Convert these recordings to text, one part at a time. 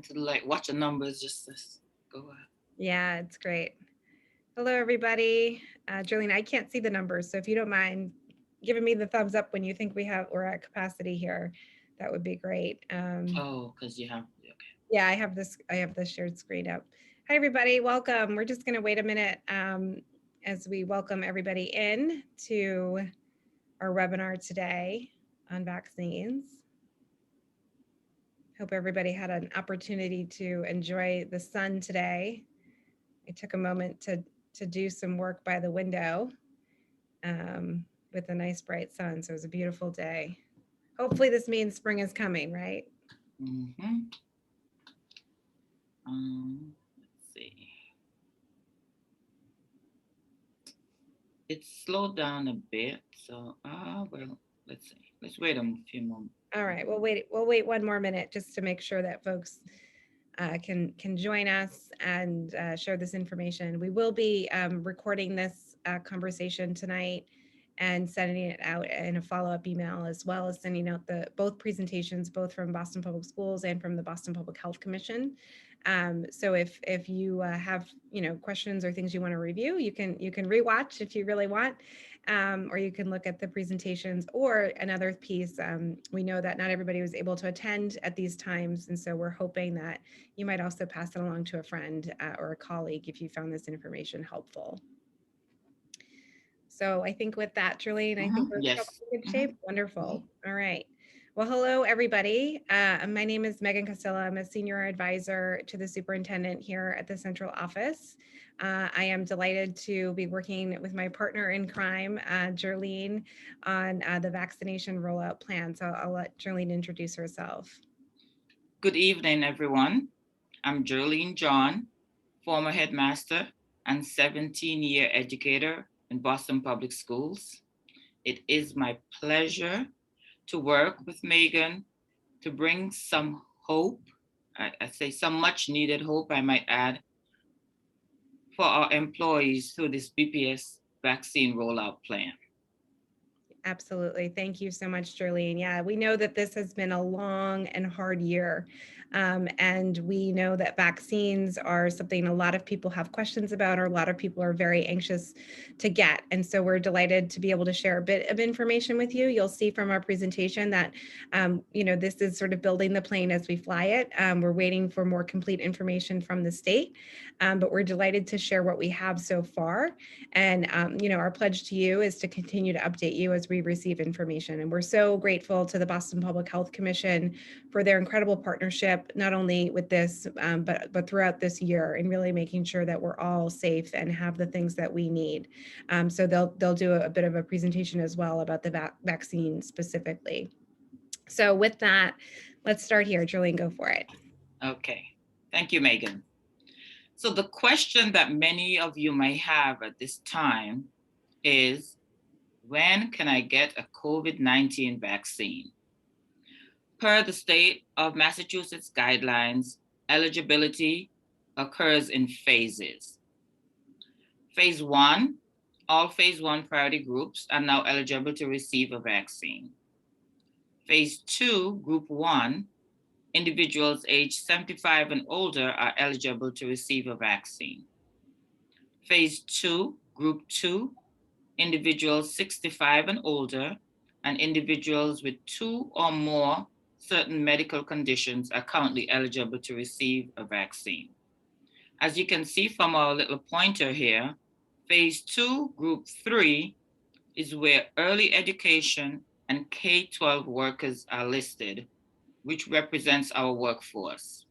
to like watch the numbers just go out. Yeah, it's great. Hello, everybody. Jolene, I can't see the numbers, so if you don't mind giving me the thumbs up when you think we're at capacity here, that would be great. Oh, because you have okay. Yeah, I have this shared screen up. Hi, everybody. Welcome. We're just going to wait a minute as we welcome everybody in to our webinar today on vaccines. Hope everybody had an opportunity to enjoy the sun today. I took a moment to do some work by the window um, with a nice bright sun. So it was a beautiful day. Hopefully, this means spring is coming, right? Mm-hmm. Let's see. It slowed down a bit, so well, let's see. Let's wait a few more All right, moments. we'll wait one more minute just to make sure that folks can join us and share this information. We will be recording this conversation tonight and sending it out in a follow-up email, as well as sending out the both presentations, both from Boston Public Schools and from the Boston Public Health Commission. So if you have questions or things you want to review, you can rewatch if you really want, or you can look at the presentations. Or another piece, we know that not everybody was able to attend at these times, and so we're hoping that you might also pass it along to a friend or a colleague if you found this information helpful. So I think with that, Julian, I think Mm-hmm. we're Yes. probably in good Mm-hmm. shape. Wonderful. All right. Well, hello, everybody. My name is Megan Costello. I'm a senior advisor to the superintendent here at the central office. I am delighted to be working with my partner in crime, Jerlene, on the vaccination rollout plan. So I'll let Jerlene introduce herself. Good evening, everyone. I'm Jolene John, former headmaster and 17-year educator in Boston Public Schools. It is my pleasure to work with Megan to bring some hope. I say some much needed hope, I might add, for our employees through this BPS vaccine rollout plan. Absolutely. Thank you so much, Jerlene. Yeah, we know that this has been a long and hard year. And we know that vaccines are something a lot of people have questions about, or a lot of people are very anxious to get. And so we're delighted to be able to share a bit of information with you. You'll see from our presentation that, this is sort of building the plane as we fly it. We're waiting for more complete information from the state, but we're delighted to share what we have so far. And, our pledge to you is to continue to update you as we receive information. And we're so grateful to the Boston Public Health Commission for their incredible partnership, not only with this, but throughout this year, and really making sure that we're all safe and have the things that we need. So they'll do a bit of a presentation as well about the vaccine specifically. So with that, let's start here. Julian, go for it. Okay. Thank you, Megan. So, the question that many of you may have at this time is, when can I get a COVID-19 vaccine? Per the state of Massachusetts guidelines, eligibility occurs in phases. Phase one, all phase one priority groups are now eligible to receive a vaccine. Phase two, group one, individuals aged 75 and older are eligible to receive a vaccine. Phase two, group two, individuals 65 and older and individuals with two or more certain medical conditions are currently eligible to receive a vaccine. As you can see from our little pointer here, phase two, group three, is where early education and K-12 workers are listed, which represents our workforce.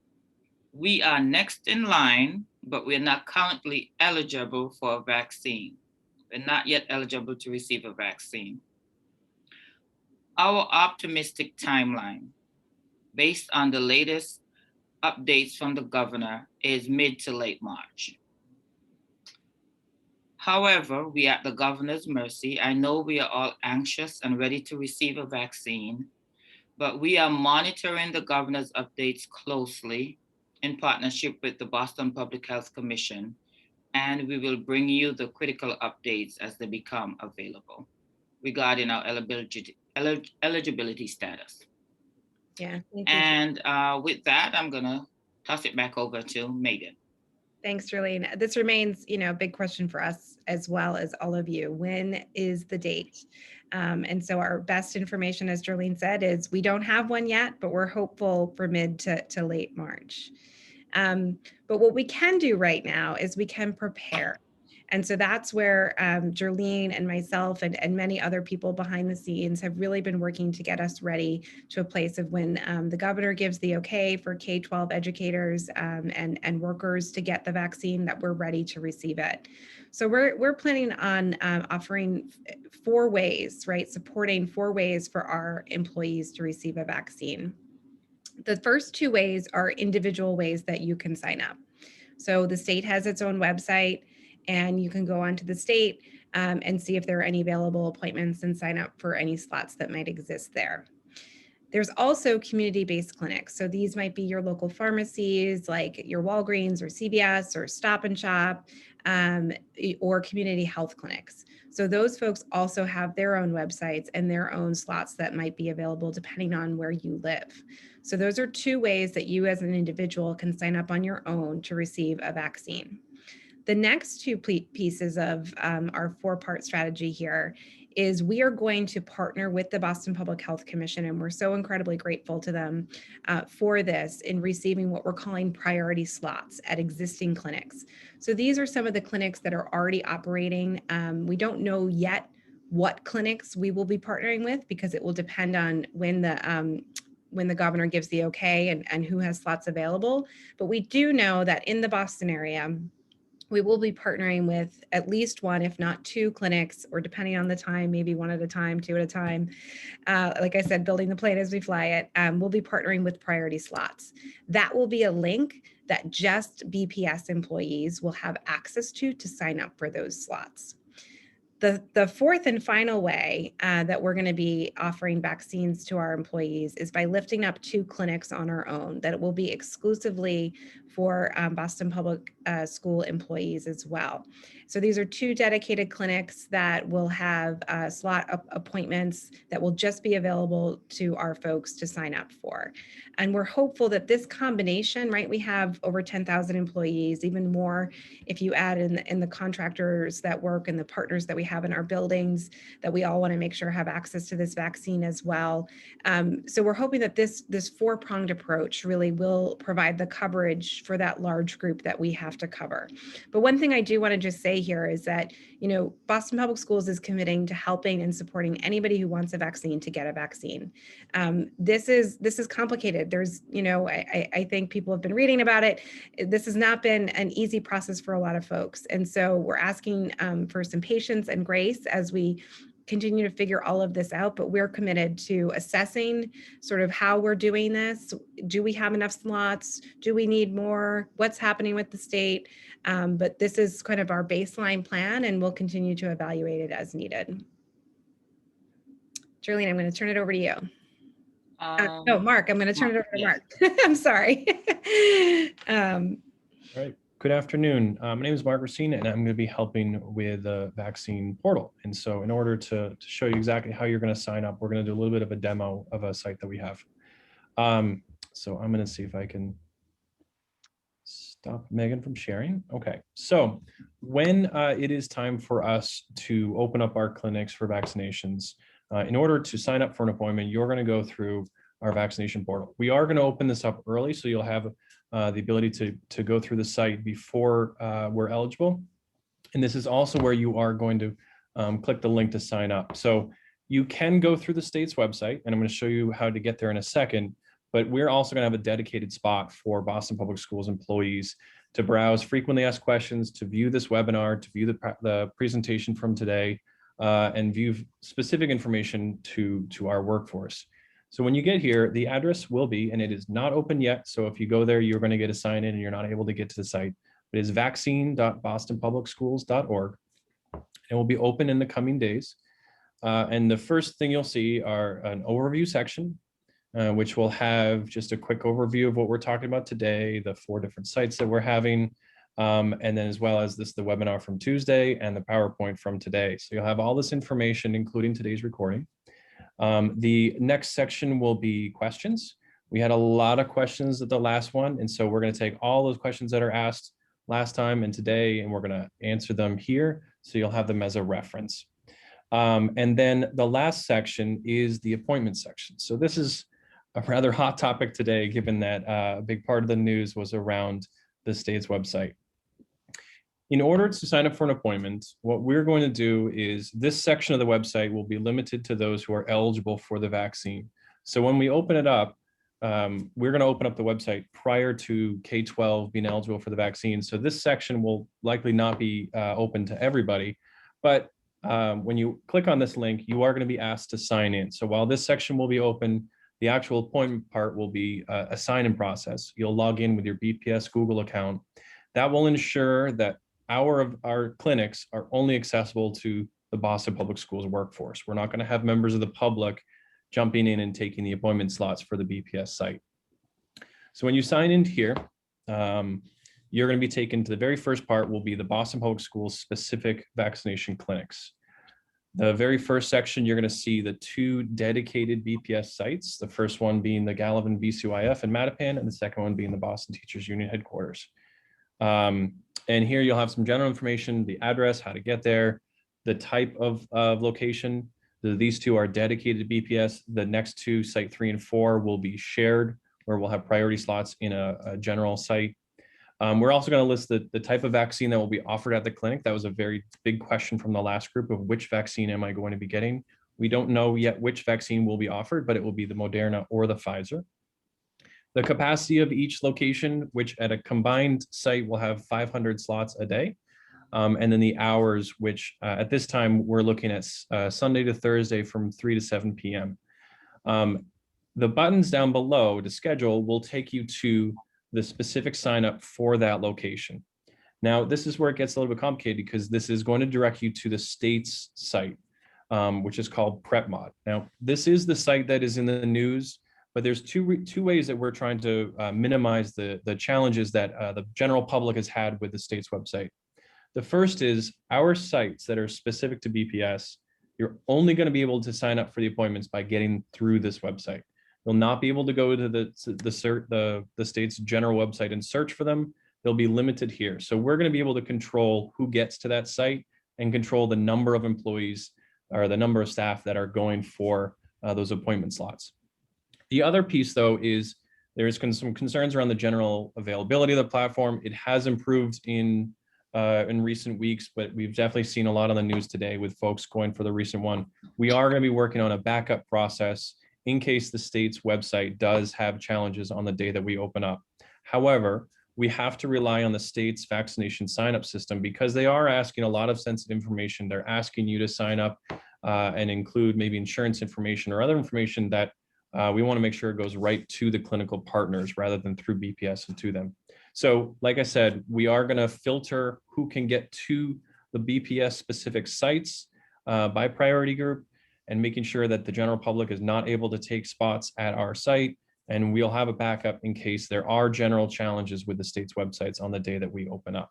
We are next in line, but we're not currently eligible for a vaccine. We're not yet eligible to receive a vaccine. Our optimistic timeline, based on the latest updates from the governor, is mid to late March. However, we are at the governor's mercy. I know we are all anxious and ready to receive a vaccine, but we are monitoring the governor's updates closely in partnership with the Boston Public Health Commission, and we will bring you the critical updates as they become available regarding our eligibility status. Yeah, thank you. And with that, I'm going to toss it back over to Megan. Thanks, Darlene. This remains, a big question for us as well as all of you. When is the date? And so our best information, as Darlene said, is we don't have one yet, but we're hopeful for mid to late March. But what we can do right now is we can prepare. And so that's where Jerlene and myself and many other people behind the scenes have really been working to get us ready to a place of when the governor gives the okay for K-12 educators and workers to get the vaccine, that we're ready to receive it. So we're planning on offering 4 ways, right? Supporting 4 ways for our employees to receive a vaccine. The first 2 ways are individual ways that you can sign up. So the state has its own website, and you can go onto the state and see if there are any available appointments and sign up for any slots that might exist there. There's also community-based clinics. So these might be your local pharmacies like your Walgreens or CVS or Stop and Shop, or community health clinics. So those folks also have their own websites and their own slots that might be available depending on where you live. So those are 2 ways that you as an individual can sign up on your own to receive a vaccine. The next 2 pieces of our 4-part strategy here is we are going to partner with the Boston Public Health Commission, and we're so incredibly grateful to them for this in receiving what we're calling priority slots at existing clinics. So these are some of the clinics that are already operating. We don't know yet what clinics we will be partnering with because it will depend on when the governor gives the okay and who has slots available. But we do know that in the Boston area, we will be partnering with at least 1, if not 2 clinics, or depending on the time, maybe 1 at a time, 2 at a time. Like I said, building the plane as we fly it, we'll be partnering with priority slots. That will be a link that just BPS employees will have access to sign up for those slots. The fourth and final way that we're going to be offering vaccines to our employees is by lifting up 2 clinics on our own that will be exclusively for Boston Public School employees as well. So these are 2 dedicated clinics that will have slot appointments that will just be available to our folks to sign up for. And we're hopeful that this combination, right, we have over 10,000 employees, even more if you add in the contractors that work and the partners that we have in our buildings, that we all want to make sure have access to this vaccine as well. So we're hoping that this 4-pronged approach really will provide the coverage for that large group that we have to cover. But one thing I do want to just say here is that, Boston Public Schools is committing to helping and supporting anybody who wants a vaccine to get a vaccine. This is complicated. There's, I think people have been reading about it. This has not been an easy process for a lot of folks. And so we're asking for some patience and grace as we continue to figure all of this out, but we're committed to assessing sort of how we're doing this. Do we have enough slots? Do we need more? What's happening with the state? But this is kind of our baseline plan, and we'll continue to evaluate it as needed. Jerlene, I'm going to turn it over to you. No, Mark, I'm going to turn it over to Mark. I'm sorry. All right. Good afternoon. My name is Mark Racine, and I'm going to be helping with the vaccine portal. And so in order to show you exactly how you're going to sign up, we're going to do a little bit of a demo of a site that we have. So I'm going to see if I can stop Megan from sharing. Okay. So when it is time for us to open up our clinics for vaccinations, in order to sign up for an appointment, you're going to go through our vaccination portal. We are going to open this up early, so you'll have the ability to go through the site before we're eligible. And this is also where you are going to click the link to sign up. So you can go through the state's website, and I'm going to show you how to get there in a second, but we're also going to have a dedicated spot for Boston Public Schools employees to browse frequently asked questions, to view this webinar, to view the presentation from today, and view specific information to our workforce. So when you get here, the address will be, and it is not open yet, so if you go there, you're going to get a sign in and you're not able to get to the site. It is vaccine.bostonpublicschools.org. It will be open in the coming days. And the first thing you'll see are an overview section, which will have just a quick overview of what we're talking about today, the 4 different sites that we're having, and then as well as the webinar from Tuesday and the PowerPoint from today. So you'll have all this information, including today's recording. The next section will be questions. We had a lot of questions at the last one, and so we're going to take all those questions that are asked last time and today, and we're going to answer them here, so you'll have them as a reference. And then the last section is the appointment section. So this is a rather hot topic today, given that a big part of the news was around the state's website. In order to sign up for an appointment, what we're going to do is this section of the website will be limited to those who are eligible for the vaccine. So when we open it up, we're going to open up the website prior to K-12 being eligible for the vaccine. So this section will likely not be open to everybody, but when you click on this link, you are going to be asked to sign in. So while this section will be open, the actual appointment part will be a sign-in process. You'll log in with your BPS Google account. That will ensure that our clinics are only accessible to the Boston Public Schools workforce. We're not going to have members of the public jumping in and taking the appointment slots for the BPS site. So when you sign in here, you're going to be taken to the very first part will be the Boston Public Schools specific vaccination clinics. The very first section, you're going to see the two dedicated BPS sites, the first one being the Gallivan BCYF in Mattapan, and the second one being the Boston Teachers Union headquarters. And here you'll have some general information, the address, how to get there, the type of location. These two are dedicated to BPS. The next two, site 3 and 4, will be shared, where we'll have priority slots in a general site. We're also going to list the type of vaccine that will be offered at the clinic. That was a very big question from the last group of which vaccine am I going to be getting? We don't know yet which vaccine will be offered, but it will be the Moderna or the Pfizer. The capacity of each location, which at a combined site will have 500 slots a day. And then the hours, which at this time we're looking at Sunday to Thursday from 3 to 7 p.m. The buttons down below to schedule will take you to the specific sign up for that location. Now, this is where it gets a little bit complicated because this is going to direct you to the state's site, which is called PrepMod. Now, this is the site that is in the news, but there's two ways that we're trying to minimize the challenges that the general public has had with the state's website. The first is our sites that are specific to BPS. You're only going to be able to sign up for the appointments by getting through this website. You'll not be able to go to the state's general website and search for them. They'll be limited here. So we're going to be able to control who gets to that site and control the number of employees or the number of staff that are going for those appointment slots. The other piece, though, is there's some concerns around the general availability of the platform. It has improved in recent weeks, but we've definitely seen a lot on the news today with folks going for the recent one. We are going to be working on a backup process in case the state's website does have challenges on the day that we open up. However, we have to rely on the state's vaccination sign-up system because they are asking a lot of sensitive information. They're asking you to sign up and include maybe insurance information or other information that we want to make sure it goes right to the clinical partners rather than through BPS and to them. So like I said, we are going to filter who can get to the BPS specific sites by priority group and making sure that the general public is not able to take spots at our site. And we'll have a backup in case there are general challenges with the state's websites on the day that we open up.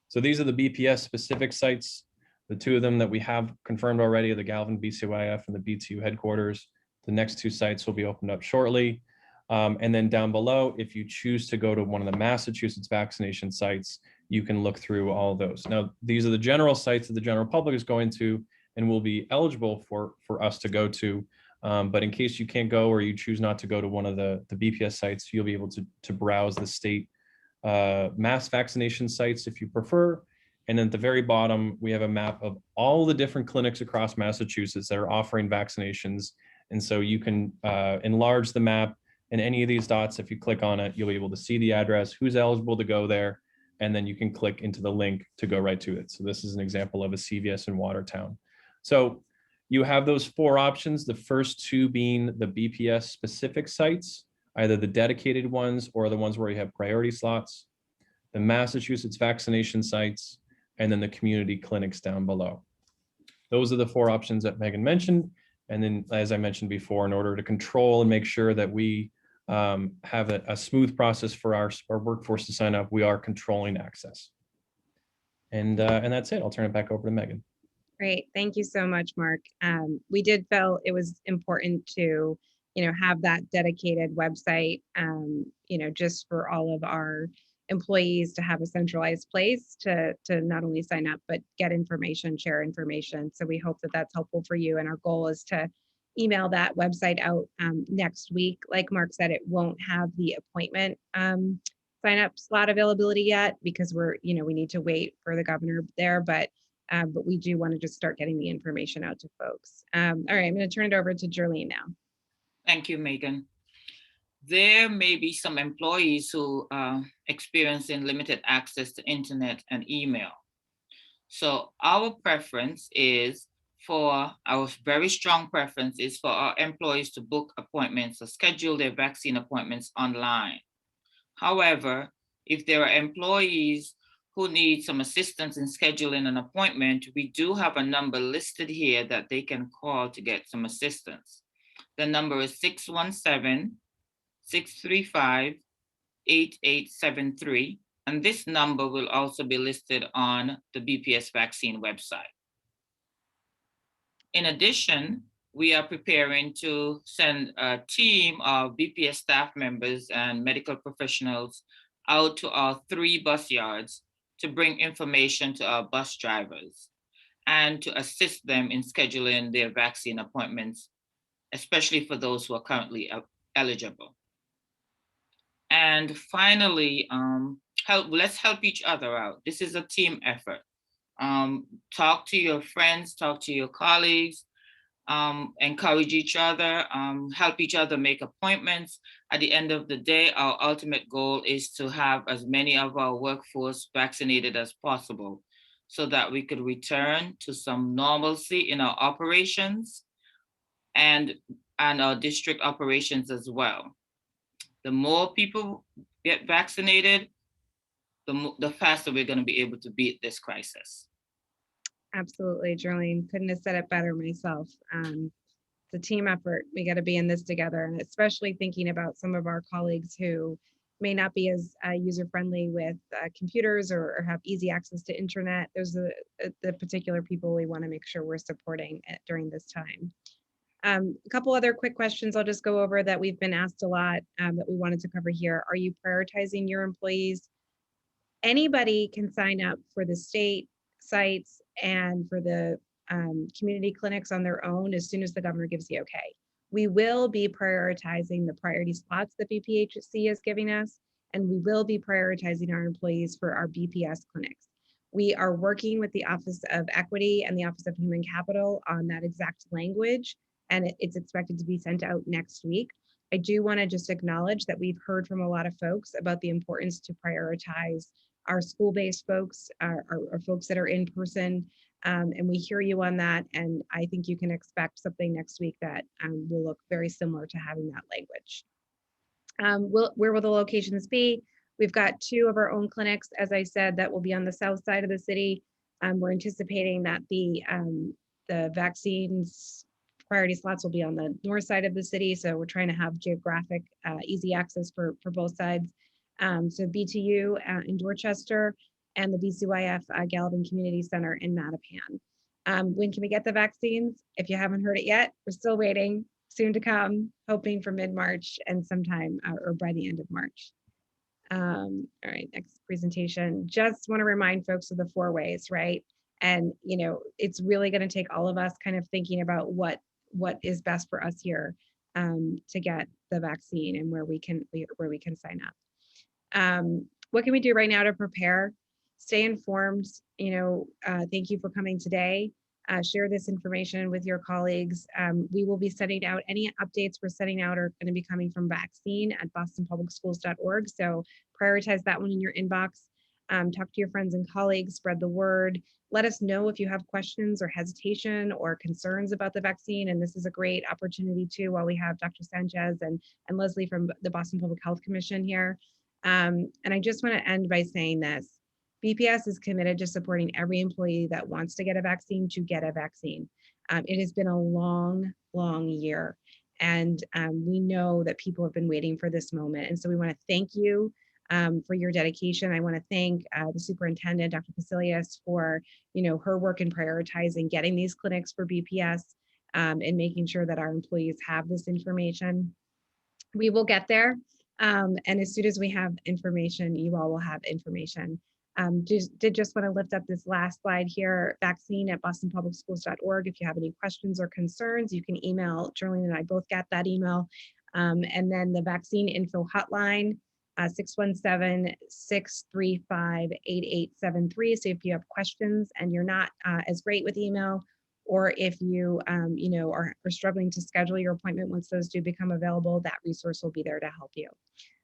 So these are the BPS specific sites. The two of them that we have confirmed already are the Galvin BCYF and the BTU headquarters. The next two sites will be opened up shortly. And then down below, if you choose to go to one of the Massachusetts vaccination sites, you can look through all of those. Now, these are the general sites that the general public is going to and will be eligible for us to go to. But in case you can't go or you choose not to go to one of the BPS sites, you'll be able to browse the state mass vaccination sites if you prefer. And at the very bottom, we have a map of all the different clinics across Massachusetts that are offering vaccinations. And so you can enlarge the map, and any of these dots, if you click on it, you'll be able to see the address, who's eligible to go there, and then you can click into the link to go right to it. So this is an example of a CVS in Watertown. So you have those four options, the first two being the BPS specific sites, either the dedicated ones or the ones where you have priority slots, the Massachusetts vaccination sites, and then the community clinics down below. Those are the four options that Megan mentioned. And then, as I mentioned before, in order to control and make sure that we have a smooth process for our workforce to sign up, we are controlling access. And that's it. I'll turn it back over to Megan. Great. Thank you so much, Mark. We did feel it was important to have that dedicated website, just for all of our employees to have a centralized place to not only sign up, but get information, share information. So we hope that that's helpful for you. And our goal is to email that website out next week. Like Mark said, it won't have the appointment sign up slot availability yet because we need to wait for the governor there, but we do want to just start getting the information out to folks. All right, I'm going to turn it over to Jerlene now. Thank you, Megan. There may be some employees who are experiencing limited access to internet and email. So our very strong preference is for our employees to book appointments or schedule their vaccine appointments online. However, if there are employees who need some assistance in scheduling an appointment, we do have a number listed here that they can call to get some assistance. The number is 617-635-8873. And this number will also be listed on the BPS vaccine website. In addition, we are preparing to send a team of BPS staff members and medical professionals out to our 3 bus yards to bring information to our bus drivers and to assist them in scheduling their vaccine appointments, especially for those who are currently eligible. And finally, let's help each other out. This is a team effort. Talk to your friends, talk to your colleagues, encourage each other, help each other make appointments. At the end of the day, our ultimate goal is to have as many of our workforce vaccinated as possible so that we could return to some normalcy in our operations and our district operations as well. The more people get vaccinated, the faster we're going to be able to beat this crisis. Absolutely, Jerlene. Couldn't have said it better myself. It's a team effort. We got to be in this together, and especially thinking about some of our colleagues who may not be as user-friendly with computers or have easy access to internet. Those are the particular people we want to make sure we're supporting during this time. A couple other quick questions I'll just go over that we've been asked a lot that we wanted to cover here. Are you prioritizing your employees? Anybody can sign up for the state sites and for the community clinics on their own as soon as the governor gives the okay. We will be prioritizing the priority slots that BPHC is giving us, and we will be prioritizing our employees for our BPS clinics. We are working with the Office of Equity and the Office of Human Capital on that exact language, and it's expected to be sent out next week. I do want to just acknowledge that we've heard from a lot of folks about the importance to prioritize our school-based folks, our folks that are in person, and we hear you on that. And I think you can expect something next week that will look very similar to having that language. Where will the locations be? We've got 2 of our own clinics, as I said, that will be on the south side of the city. We're anticipating that the vaccines priority slots will be on the north side of the city. So we're trying to have geographic easy access for both sides. So BTU in Dorchester and the BCYF Gallatin Community Center in Mattapan. When can we get the vaccines? If you haven't heard it yet, we're still waiting, soon to come, hoping for mid-March and sometime or by the end of March. All right, next presentation. Just want to remind folks of the 4 ways, right? And it's really going to take all of us kind of thinking about what is best for us here to get the vaccine and where we can sign up. What can we do right now to prepare? Stay informed. Thank you for coming today. Share this information with your colleagues. We will be sending out any updates we're sending out are going to be coming from vaccine@bostonpublicschools.org. So prioritize that one in your inbox. Talk to your friends and colleagues, spread the word. Let us know if you have questions or hesitation or concerns about the vaccine. And this is a great opportunity too, while we have Dr. Sanchez and Leslie from the Boston Public Health Commission here. And I just want to end by saying this. BPS is committed to supporting every employee that wants to get a vaccine to get a vaccine. It has been a long, long year. And we know that people have been waiting for this moment. And so we want to thank you for your dedication. I want to thank the superintendent, Dr. Casilius, for her work in prioritizing getting these clinics for BPS. and making sure that our employees have this information. We will get there. And as soon as we have information, you all will have information. Did just want to lift up this last slide here, vaccine@bostonpublicschools.org. If you have any questions or concerns, you can email. Jerlene and I both got that email. And then the vaccine info hotline, 617-635-8873. So if you have questions and you're not as great with email, or if you, are struggling to schedule your appointment once those do become available, that resource will be there to help you.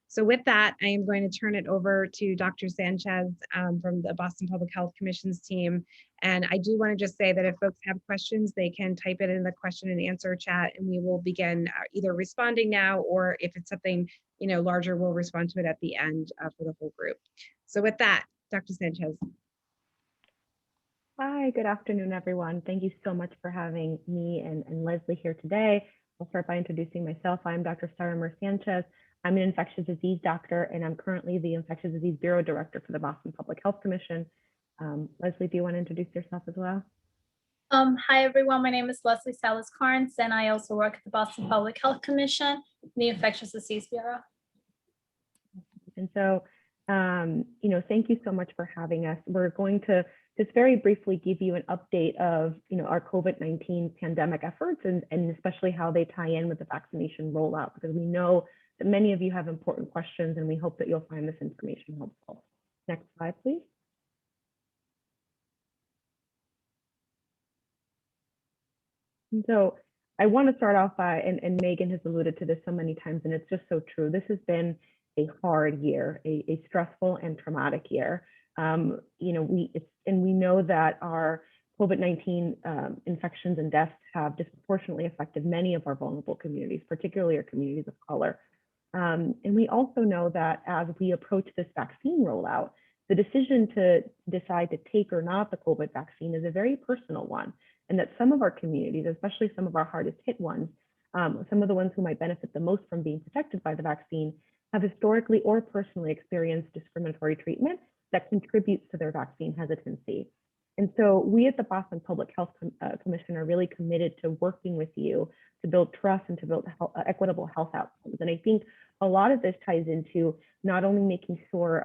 So with that, I am going to turn it over to Dr. Sanchez from the Boston Public Health Commission's team. And I do want to just say that if folks have questions, they can type it in the question and answer chat, and we will begin either responding now, or if it's something larger, we'll respond to it at the end for the whole group. So with that, Dr. Sanchez. Hi, good afternoon, everyone. Thank you so much for having me and Leslie here today. I'll start by introducing myself. I'm Dr. Sara Sanchez. I'm an infectious disease doctor, and I'm currently the Infectious Disease Bureau Director for the Boston Public Health Commission. Leslie, do you want to introduce yourself as well? Hi, everyone. My name is Leslie Salas-Carnes, and I also work at the Boston Public Health Commission, the Infectious Disease Bureau. And so, thank you so much for having us. We're going to just very briefly give you an update of, our COVID-19 pandemic efforts and especially how they tie in with the vaccination rollout, because we know that many of you have important questions, and we hope that you'll find this information helpful. Next slide, please. And so I want to start off by, and Megan has alluded to this so many times, and it's just so true. This has been a hard year, a stressful and traumatic year. We know that our COVID-19 infections and deaths have disproportionately affected many of our vulnerable communities, particularly our communities of color. And we also know that as we approach this vaccine rollout, the decision to decide to take or not the COVID vaccine is a very personal one, and that some of our communities, especially some of our hardest hit ones, some of the ones who might benefit the most from being protected by the vaccine, have historically or personally experienced discriminatory treatment that contributes to their vaccine hesitancy. And so we at the Boston Public Health Commission are really committed to working with you to build trust and to build equitable health outcomes. And I think a lot of this ties into not only making sure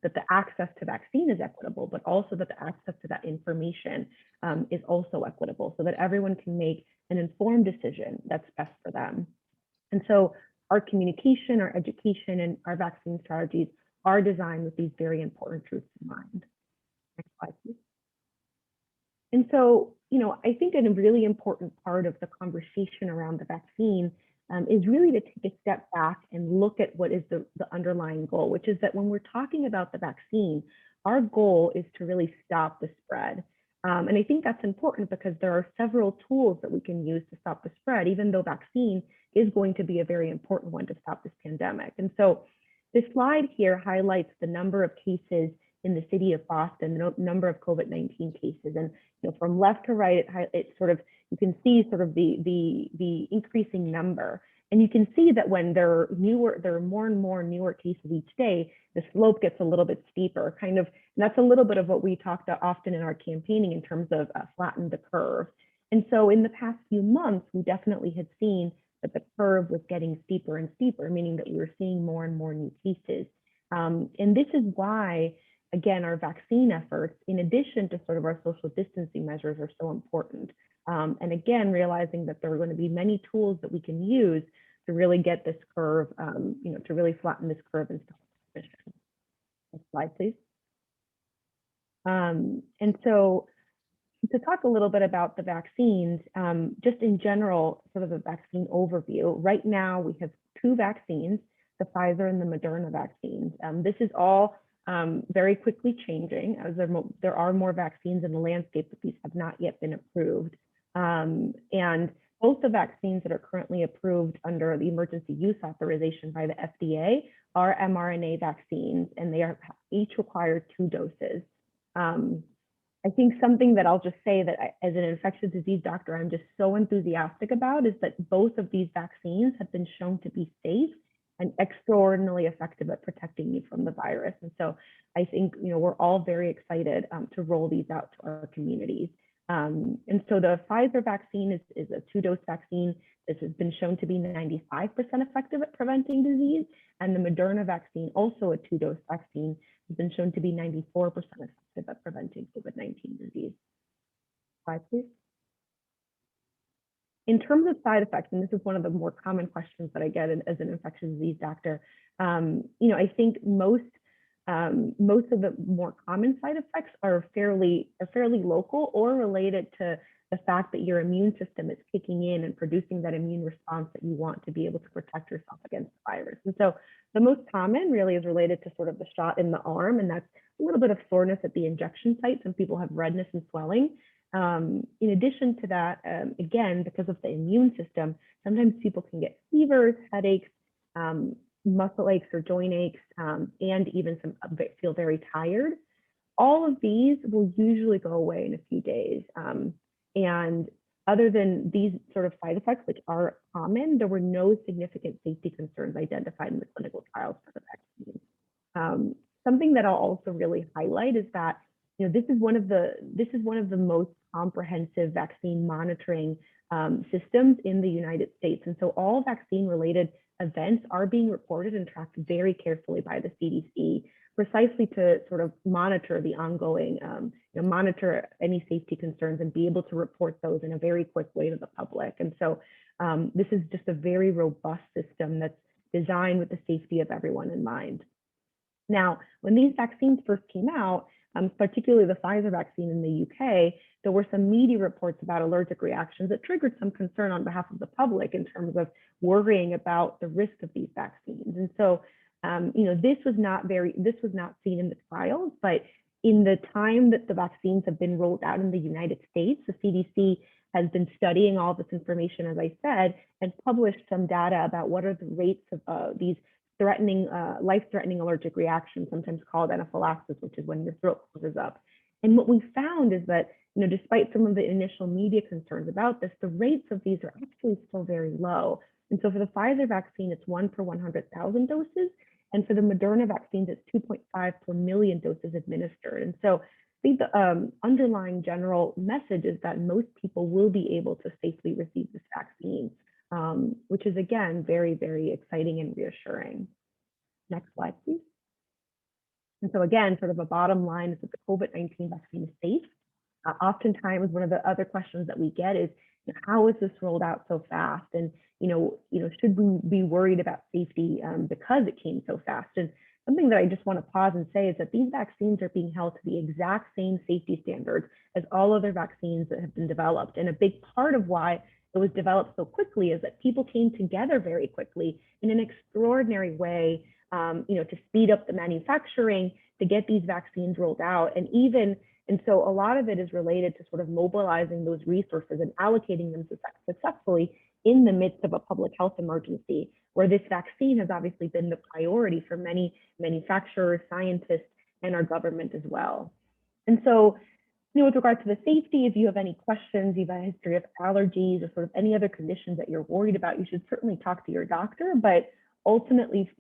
that the access to vaccine is equitable, but also that the access to that information is also equitable, so that everyone can make an informed decision that's best for them. And so our communication, our education, and our vaccine strategies are designed with these very important truths in mind. Next slide, please. And so, I think a really important part of the conversation around the vaccine is really to take a step back and look at what is the underlying goal, which is that when we're talking about the vaccine, our goal is to really stop the spread. And I think that's important because there are several tools that we can use to stop the spread, even though vaccine is going to be a very important one to stop this pandemic. And so this slide here highlights the number of cases in the city of Boston, the number of COVID-19 cases. And from left to right, you can see sort of the increasing number. And you can see that when there are more and more newer cases each day, the slope gets a little bit steeper, and that's a little bit of what we talked about often in our campaigning in terms of flatten the curve. And so in the past few months, we definitely had seen that the curve was getting steeper and steeper, meaning that we were seeing more and more new cases. And this is why, again, our vaccine efforts, in addition to sort of our social distancing measures, are so important. And again, realizing that there are going to be many tools that we can use to really get this curve, to really flatten this curve and stop transmission. Next slide, please. And so to talk a little bit about the vaccines, just in general, sort of a vaccine overview. Right now, we have two vaccines, the Pfizer and the Moderna vaccines. This is all very quickly changing, as there are more vaccines in the landscape, but these have not yet been approved. And both the vaccines that are currently approved under the emergency use authorization by the FDA are mRNA vaccines, and they are each require 2 doses. I think something that I'll just say that as an infectious disease doctor, I'm just so enthusiastic about is that both of these vaccines have been shown to be safe and extraordinarily effective at protecting you from the virus. And so I think, we're all very excited to roll these out to our communities. And so the Pfizer vaccine is a 2-dose vaccine. This has been shown to be 95% effective at preventing disease. And the Moderna vaccine, also a 2-dose vaccine, has been shown to be 94% effective at preventing COVID-19 disease. Slide, please. In terms of side effects, and this is one of the more common questions that I get as an infectious disease doctor, I think most of the more common side effects are fairly local or related to the fact that your immune system is kicking in and producing that immune response that you want to be able to protect yourself against the virus. And so the most common really is related to sort of the shot in the arm, and that's a little bit of soreness at the injection site. Some people have redness and swelling. In addition to that, again, because of the immune system, sometimes people can get fevers, headaches, muscle aches or joint aches, and even some feel very tired. All of these will usually go away in a few days. And other than these sort of side effects, which are common, there were no significant safety concerns identified in the clinical trials for the vaccine. Something that I'll also really highlight is that this is one of the most comprehensive vaccine monitoring systems in the United States. And so all vaccine-related events are being reported and tracked very carefully by the CDC, precisely to sort of monitor the ongoing, monitor any safety concerns and be able to report those in a very quick way to the public. And so this is just a very robust system that's designed with the safety of everyone in mind. Now, when these vaccines first came out, particularly the Pfizer vaccine in the UK, there were some media reports about allergic reactions that triggered some concern on behalf of the public in terms of worrying about the risk of these vaccines. And so, this was not seen in the trials, but in the time that the vaccines have been rolled out in the United States, the CDC has been studying all this information, as I said, and published some data about what are the rates of these life-threatening allergic reactions, sometimes called anaphylaxis, which is when your throat closes up. And what we found is that, despite some of the initial media concerns about this, the rates of these are actually still very low. And so for the Pfizer vaccine, it's 1 per 100,000 doses. And for the Moderna vaccines, it's 2.5 per million doses administered. And so I think the underlying general message is that most people will be able to safely receive this vaccine, which is, again, very, very exciting and reassuring. Next slide, please. And so again, sort of a bottom line is that the COVID-19 vaccine is safe. Oftentimes, one of the other questions that we get is, how is this rolled out so fast? And should we be worried about safety because it came so fast? And something that I just want to pause and say is that these vaccines are being held to the exact same safety standards as all other vaccines that have been developed. And a big part of why it was developed so quickly is that people came together very quickly in an extraordinary way, to speed up the manufacturing, to get these vaccines rolled out. And so a lot of it is related to sort of mobilizing those resources and allocating them successfully in the midst of a public health emergency, where this vaccine has obviously been the priority for many manufacturers, scientists, and our government as well. And so, with regard to the safety, if you have any questions, you have a history of allergies or sort of any other conditions that you're worried about, you should certainly talk to your doctor. But ultimately,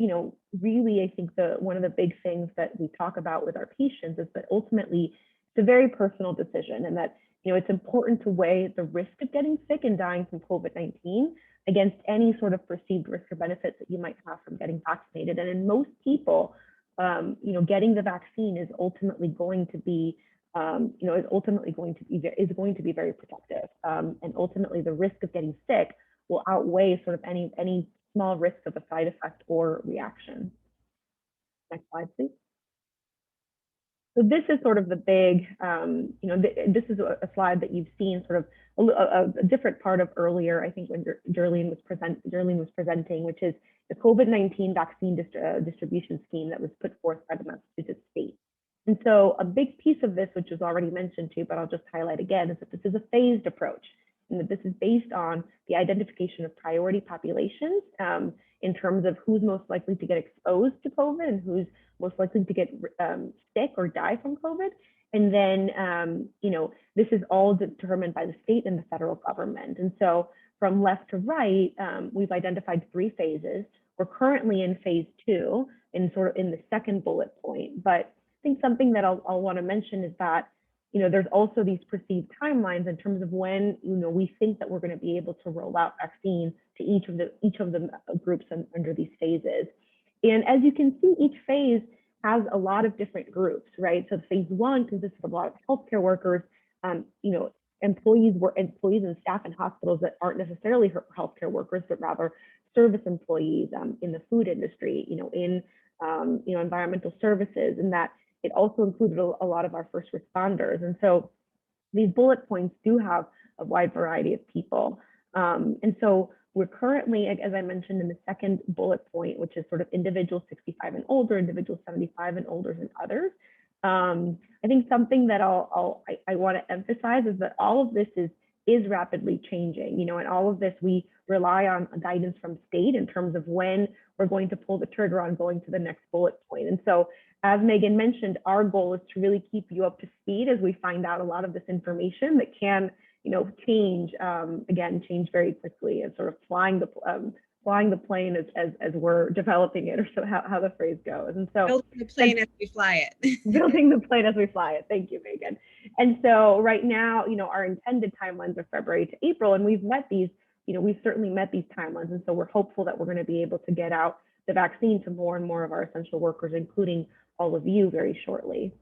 really, I think one of the big things that we talk about with our patients is that ultimately it's a very personal decision, and that it's important to weigh the risk of getting sick and dying from COVID-19 against any sort of perceived risk or benefits that you might have from getting vaccinated. And in most people, getting the vaccine is ultimately going to be very protective. And ultimately, the risk of getting sick will outweigh sort of any small risk of a side effect or reaction. Next slide, please. So this is sort of the big, this is a slide that you've seen sort of a different part of earlier, I think, when Darlene was presenting, which is the COVID-19 vaccine distribution scheme that was put forth by the Massachusetts state. And so a big piece of this, which was already mentioned too, but I'll just highlight again, is that this is a phased approach, and that this is based on the identification of priority populations in terms of who's most likely to get exposed to COVID and who's most likely to get sick or die from COVID. And then, this is all determined by the state and the federal government. And so from left to right, we've identified 3 phases. We're currently in phase 2, in the second bullet point. But I think something that I'll want to mention is that, there's also these perceived timelines in terms of when, we think that we're going to be able to roll out vaccines to each of the groups under these phases. And as you can see, each phase has a lot of different groups, right? So phase 1 consists of a lot of healthcare workers, employees and staff in hospitals that aren't necessarily healthcare workers, but rather service employees in the food industry, in environmental services, and that it also included a lot of our first responders. And so these bullet points do have a wide variety of people. And so we're currently, as I mentioned in the second bullet point, which is sort of individuals 65 and older, individuals 75 and older, and others. I think something that I want to emphasize is that all of this is rapidly changing, and all of this we rely on guidance from state in terms of when we're going to pull the trigger on going to the next bullet point. And so, as Megan mentioned, our goal is to really keep you up to speed as we find out a lot of this information that can, change very quickly, and sort of flying the plane as we're developing it, or so how the phrase goes. And so building the plane as we fly it. Building the plane as we fly it. Thank you, Megan. And so right now, our intended timelines are February to April, and we've met these, we've certainly met these timelines. And so we're hopeful that we're going to be able to get out the vaccine to more and more of our essential workers, including all of you, very shortly.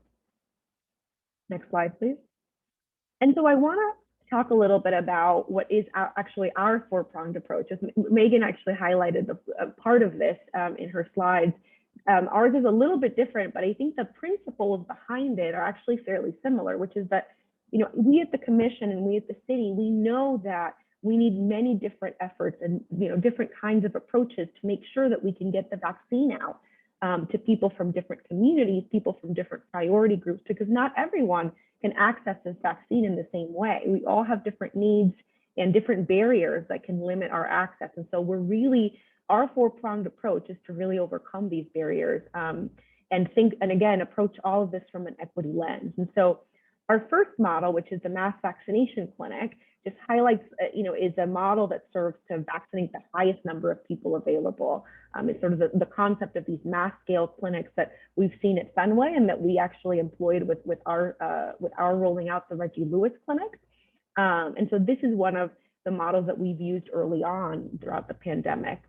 Next slide, please. And so I want to talk a little bit about what is actually our four-pronged approach. As Megan actually highlighted part of this in her slides. Ours is a little bit different, but I think the principles behind it are actually fairly similar, which is that, we at the commission and we at the city, we know that we need many different efforts and, different kinds of approaches to make sure that we can get the vaccine out to people from different communities, people from different priority groups, because not everyone can access this vaccine in the same way. We all have different needs and different barriers that can limit our access. And so our four-pronged approach is to really overcome these barriers and again, approach all of this from an equity lens. And so our first model, which is the mass vaccination clinic, just highlights, is a model that serves to vaccinate the highest number of people available. It's sort of the concept of these mass scale clinics that we've seen at Fenway and that we actually employed with our rolling out the Reggie Lewis clinic. And so this is one of the models that we've used early on throughout the pandemic.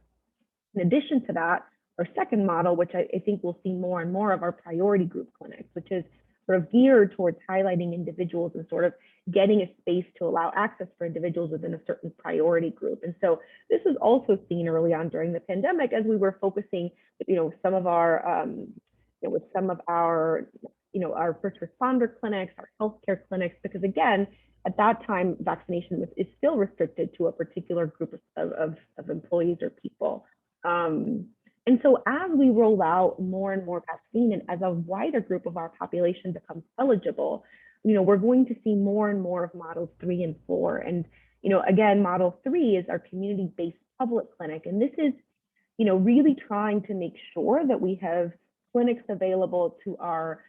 In addition to that, our second model, which I think we'll see more and more of, our priority group clinics, which is sort of geared towards highlighting individuals and sort of getting a space to allow access for individuals within a certain priority group. And so this was also seen early on during the pandemic as we were focusing, some of our, our first responder clinics, our healthcare clinics, because again, at that time, vaccination is still restricted to a particular group of employees or people. And so as we roll out more and more vaccine and as a wider group of our population becomes eligible, we're going to see more and more of models 3 and 4. And, again, model 3 is our community-based public clinic. And this is, really trying to make sure that we have clinics available to our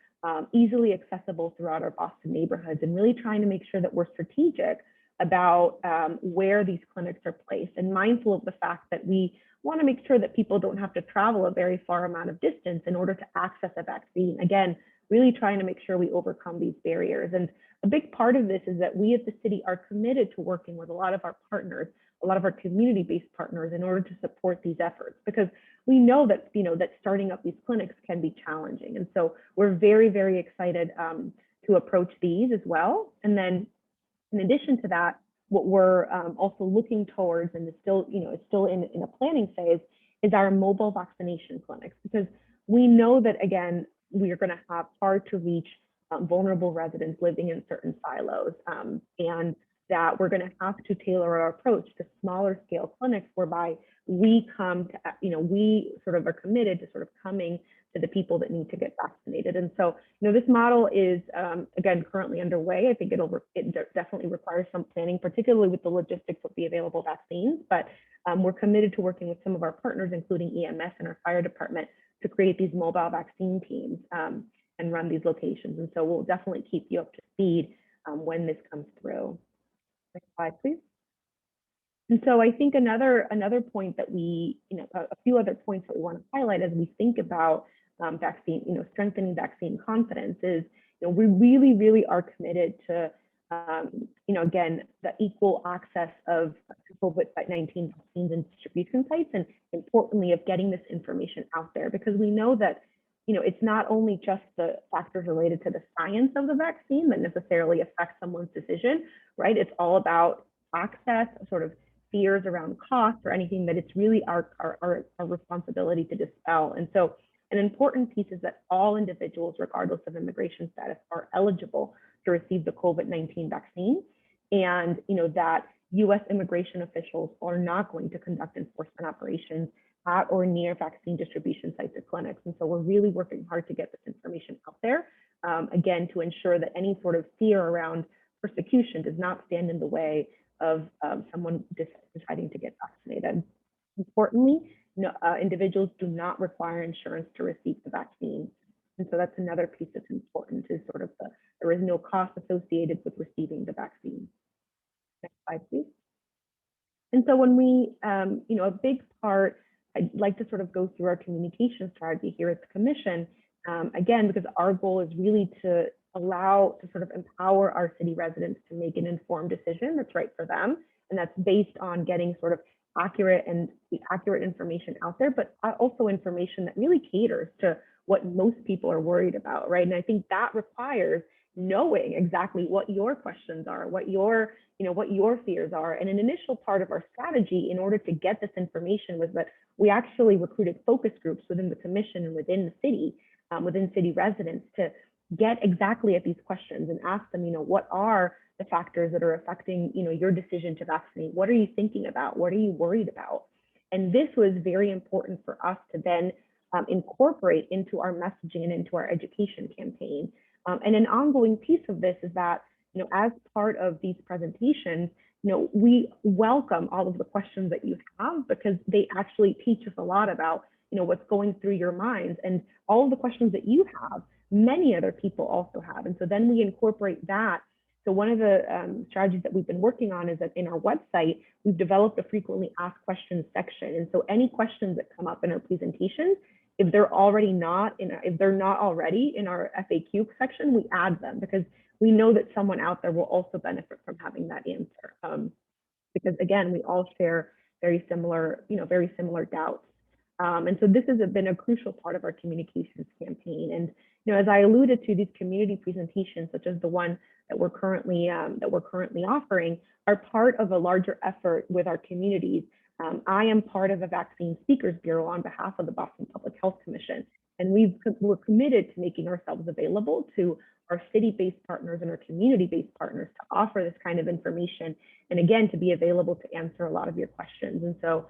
easily accessible throughout our Boston neighborhoods, and really trying to make sure that we're strategic about where these clinics are placed, and mindful of the fact that we want to make sure that people don't have to travel a very far amount of distance in order to access a vaccine. Again, really trying to make sure we overcome these barriers. And a big part of this is that we at the city are committed to working with a lot of our partners, a lot of our community-based partners, in order to support these efforts, because we know that, that starting up these clinics can be challenging. And so we're very, very excited to approach these as well. And then in addition to that, what we're also looking towards, and is still in a planning phase, is our mobile vaccination clinics, because we know that, again, we are going to have hard to reach vulnerable residents living in certain silos, and that we're going to have to tailor our approach to smaller scale clinics, whereby we come to, we sort of are committed to sort of coming to the people that need to get vaccinated. And so, this model is, again, currently underway. I think it definitely requires some planning, particularly with the logistics of the available vaccines, but we're committed to working with some of our partners, including EMS and our fire department, to create these mobile vaccine teams and run these locations. And so we'll definitely keep you up to speed when this comes through. Next slide, please. And so I think another point that we, a few other points that we want to highlight as we think about vaccine, strengthening vaccine confidence is, we really, really are committed to, again, the equal access of COVID-19 vaccines and distribution sites, and importantly, of getting this information out there, because we know that, it's not only just the factors related to the science of the vaccine that necessarily affect someone's decision, right? It's all about access, sort of fears around cost or anything, that it's really our responsibility to dispel. And so an important piece is that all individuals, regardless of immigration status, are eligible to receive the COVID-19 vaccine, and that U.S. immigration officials are not going to conduct enforcement operations at or near vaccine distribution sites or clinics. And so we're really working hard to get this information out there, again, to ensure that any sort of fear around persecution does not stand in the way of someone deciding to get vaccinated. Importantly, individuals do not require insurance to receive the vaccine. And so that's another piece that's important, is sort of there is no cost associated with receiving the vaccine. Next slide, please. And so when we, a big part, I'd like to sort of go through our communication strategy here at the Commission, again, because our goal is really to sort of empower our city residents to make an informed decision that's right for them. And that's based on getting sort of accurate information out there, but also information that really caters to what most people are worried about, right? And I think that requires knowing exactly what your questions are, what your fears are. And an initial part of our strategy in order to get this information was that we actually recruited focus groups within the Commission and within the city, within city residents, to get exactly at these questions and ask them, what are the factors that are affecting, your decision to vaccinate? What are you thinking about? What are you worried about? And this was very important for us to then incorporate into our messaging and into our education campaign. And an ongoing piece of this is that, as part of these presentations, we welcome all of the questions that you have, because they actually teach us a lot about, what's going through your minds, and all of the questions that you have, many other people also have. And so then we incorporate that. So one of the strategies that we've been working on is that in our website, we've developed a frequently asked questions section. And so any questions that come up in our presentations, if they're not already in our FAQ section, we add them, because we know that someone out there will also benefit from having that answer. Because again, we all share very similar doubts. And so this has been a crucial part of our communications campaign. And as I alluded to, these community presentations, such as the one that we're currently offering, are part of a larger effort with our communities. I am part of the Vaccine Speakers Bureau on behalf of the Boston Public Health Commission, and we're committed to making ourselves available to our city-based partners and our community-based partners to offer this kind of information, and again, to be available to answer a lot of your questions. And so,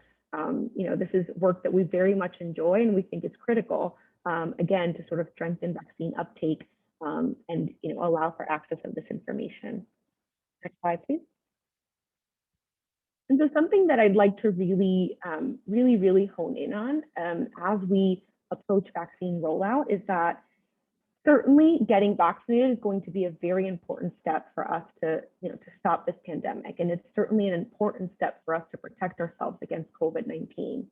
this is work that we very much enjoy, and we think is critical, again, to sort of strengthen vaccine uptake and allow for access of this information. Next slide, please. And so something that I'd like to really hone in on as we approach vaccine rollout is that certainly getting vaccinated is going to be a very important step for us to stop this pandemic. And it's certainly an important step for us to protect ourselves against COVID-19.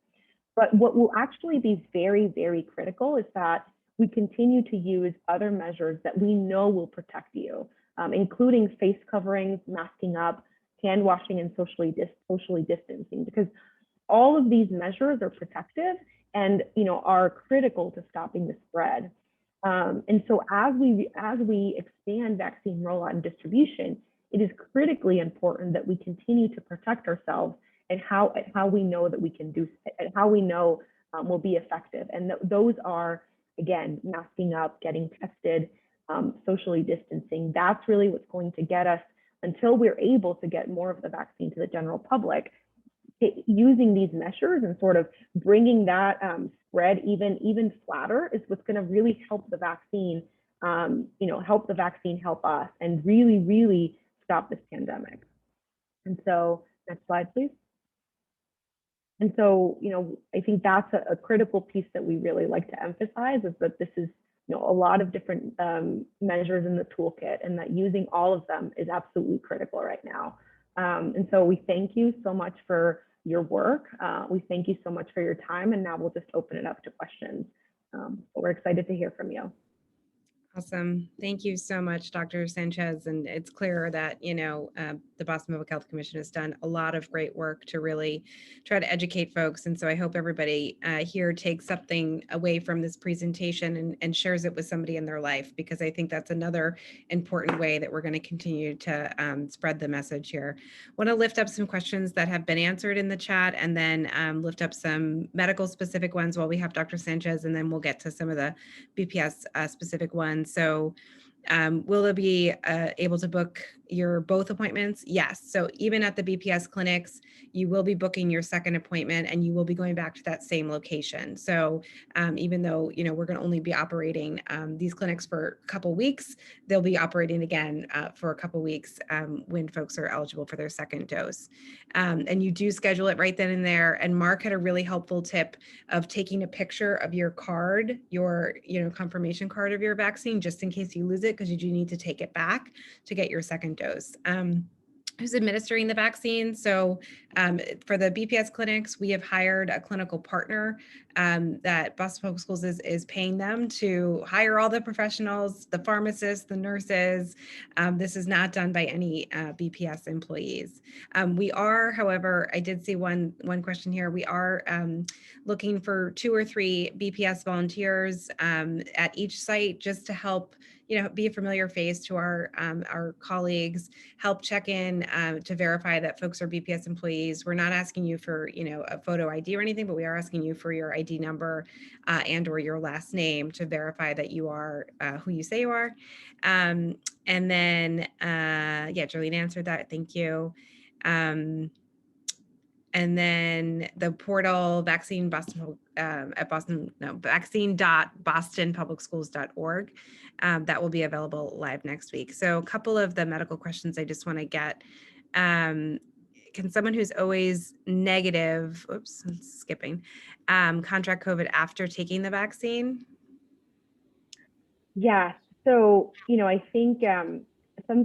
But what will actually be very, very critical is that we continue to use other measures that we know will protect you, including face coverings, masking up, hand washing, and socially distancing, because all of these measures are protective and are critical to stopping the spread. And so as we expand vaccine rollout and distribution, it is critically important that we continue to protect ourselves and how we know that we can do, and how we know will be effective. And those are, again, masking up, getting tested, socially distancing. That's really what's going to get us, until we're able to get more of the vaccine to the general public. Using these measures and sort of bringing that spread even flatter is what's going to really help the vaccine, help us, and really stop this pandemic. And so, next slide, please. And so, I think that's a critical piece that we really like to emphasize, is that this is a lot of different measures in the toolkit, and that using all of them is absolutely critical right now. And so we thank you so much for your work. We thank you so much for your time, and now we'll just open it up to questions. We're excited to hear from you. Awesome. Thank you so much, Dr. Sanchez. And it's clear that, the Boston Public Health Commission has done a lot of great work to really try to educate folks. And so I hope everybody here takes something away from this presentation and shares it with somebody in their life, because I think that's another important way that we're going to continue to spread the message here. I want to lift up some questions that have been answered in the chat, and then lift up some medical specific ones while we have Dr. Sanchez, and then we'll get to some of the BPS specific ones. So will they be able to book your both appointments? Yes. So even at the BPS clinics, you will be booking your second appointment and you will be going back to that same location. So even though, we're going to only be operating these clinics for a couple weeks, they'll be operating again for a couple weeks when folks are eligible for their second dose. And you do schedule it right then and there. And Mark had a really helpful tip of taking a picture of your card, your confirmation card of your vaccine, just in case you lose it, because you do need to take it back to get your second dose. Who's administering the vaccine? So for the BPS clinics, we have hired a clinical partner that Boston Public Schools is paying them to hire all the professionals, the pharmacists, the nurses. This is not done by any BPS employees. We are, however, I did see one question here. We are looking for 2 or 3 BPS volunteers at each site, just to help be a familiar face to our colleagues, help check in to verify that folks are BPS employees. We're not asking you for a photo ID or anything, but we are asking you for your ID number and or your last name to verify that you are who you say you are. And then Jolene answered that. Thank you. And then the portal vaccine.bostonpublicschools.org that will be available live next week. So a couple of the medical questions I just want to get. Can someone who's always negative, oops, I'm skipping, contract COVID after taking the vaccine? Yeah. So, I think